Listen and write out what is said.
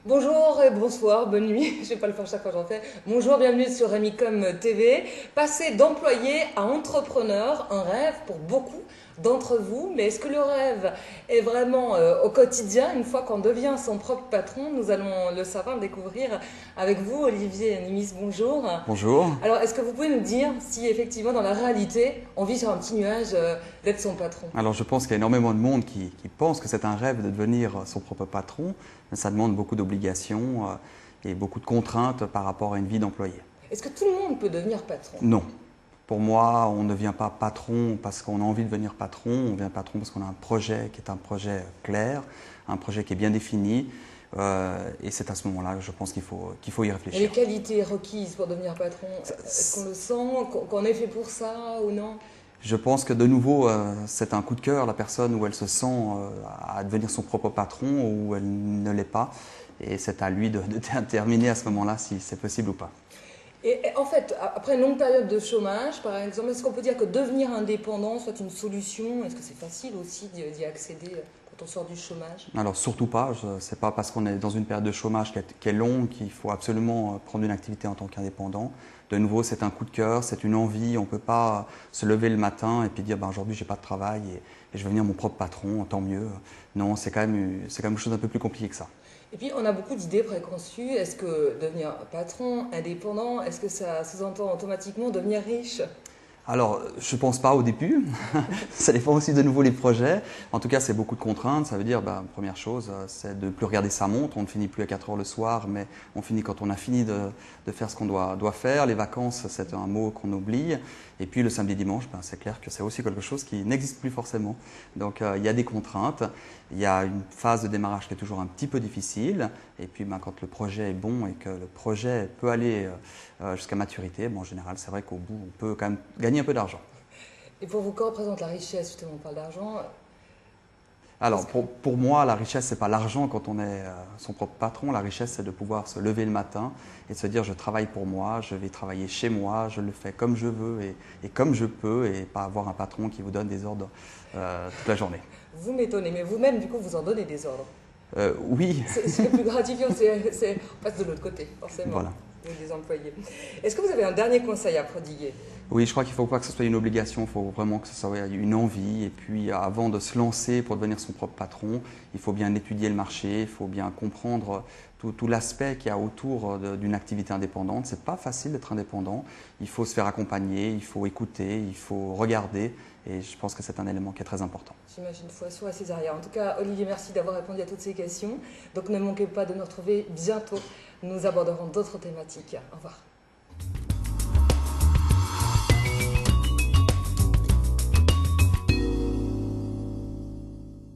Bonjour et bonsoir, bonne nuit, je vais pas le faire chaque fois que j'en fais. Bonjour, bienvenue sur Remicom TV. Passer d'employé à entrepreneur, un rêve pour beaucoup d'entre vous. Mais est-ce que le rêve est vraiment au quotidien une fois qu'on devient son propre patron? Nous allons le savoir, le découvrir avec vous, Olivier Nimis, bonjour. Bonjour. Alors, est-ce que vous pouvez nous dire si effectivement dans la réalité, on vit sur un petit nuage d'être son patron? Alors je pense qu'il y a énormément de monde qui pense que c'est un rêve de devenir son propre patron, mais ça demande beaucoup d'obligations et beaucoup de contraintes par rapport à une vie d'employé. Est-ce que tout le monde peut devenir patron? Non. Pour moi, on ne devient pas patron parce qu'on a envie de devenir patron, on devient patron parce qu'on a un projet qui est un projet clair, un projet qui est bien défini. Et c'est à ce moment-là que je pense qu'il faut y Et réfléchir. les qualités requises pour devenir patron, est-ce qu'on le sent, qu'on est fait pour ça ou non? Je pense que de nouveau, c'est un coup de cœur, la personne où elle se sent à devenir son propre patron ou elle ne l'est pas. Et c'est à lui de déterminer à ce moment-là si c'est possible ou pas. Et en fait, après une longue période de chômage, par exemple, est-ce qu'on peut dire que devenir indépendant soit une solution? Est-ce que c'est facile aussi d'y accéder quand on sort du chômage? Alors surtout pas, c'est pas parce qu'on est dans une période de chômage qui est longue qu'il faut absolument prendre une activité en tant qu'indépendant. De nouveau, c'est un coup de cœur, c'est une envie, on ne peut pas se lever le matin et puis dire ben, aujourd'hui j'ai pas de travail et je vais devenir mon propre patron, tant mieux. Non, c'est quand même quelque chose d'un peu plus compliqué que ça. Et puis, on a beaucoup d'idées préconçues. Est-ce que devenir patron, indépendant, est-ce que ça sous-entend automatiquement devenir riche? Alors, je ne pense pas au début. Ça dépend aussi de nouveau les projets. En tout cas, c'est beaucoup de contraintes. Ça veut dire, première chose, c'est de ne plus regarder sa montre. On ne finit plus à 4 heures le soir, mais on finit quand on a fini de faire ce qu'on doit faire. Les vacances, c'est un mot qu'on oublie. Et puis le samedi dimanche, c'est clair que c'est aussi quelque chose qui n'existe plus forcément. Donc, il y a des contraintes. Il y a une phase de démarrage qui est toujours un petit peu difficile. Et puis, quand le projet est bon et que le projet peut aller jusqu'à maturité, en général, c'est vrai qu'au bout, on peut quand même gagner un peu d'argent. Et pour vous, quoi représente la richesse? Justement, on parle d'argent. Alors, pour moi, la richesse, ce n'est pas l'argent quand on est son propre patron. La richesse, c'est de pouvoir se lever le matin et de se dire je travaille pour moi, je vais travailler chez moi, je le fais comme je veux et comme je peux et pas avoir un patron qui vous donne des ordres toute la journée. Vous m'étonnez, mais vous-même, du coup, vous en donnez des ordres. Oui. C'est le plus gratifiant, on passe de l'autre côté, forcément, Voilà. des employés. Est-ce que vous avez un dernier conseil à prodiguer? Oui, je crois qu'il ne faut pas que ce soit une obligation, il faut vraiment que ce soit une envie. Et puis avant de se lancer pour devenir son propre patron, il faut bien étudier le marché, il faut bien comprendre tout l'aspect qu'il y a autour d'une activité indépendante. Ce n'est pas facile d'être indépendant, il faut se faire accompagner, il faut écouter, il faut regarder. Et je pense que c'est un élément qui est très important. J'imagine fois soit à Césaria. En tout cas, Olivier, merci d'avoir répondu à toutes ces questions. Donc ne manquez pas de nous retrouver bientôt. Nous aborderons d'autres thématiques. Au revoir.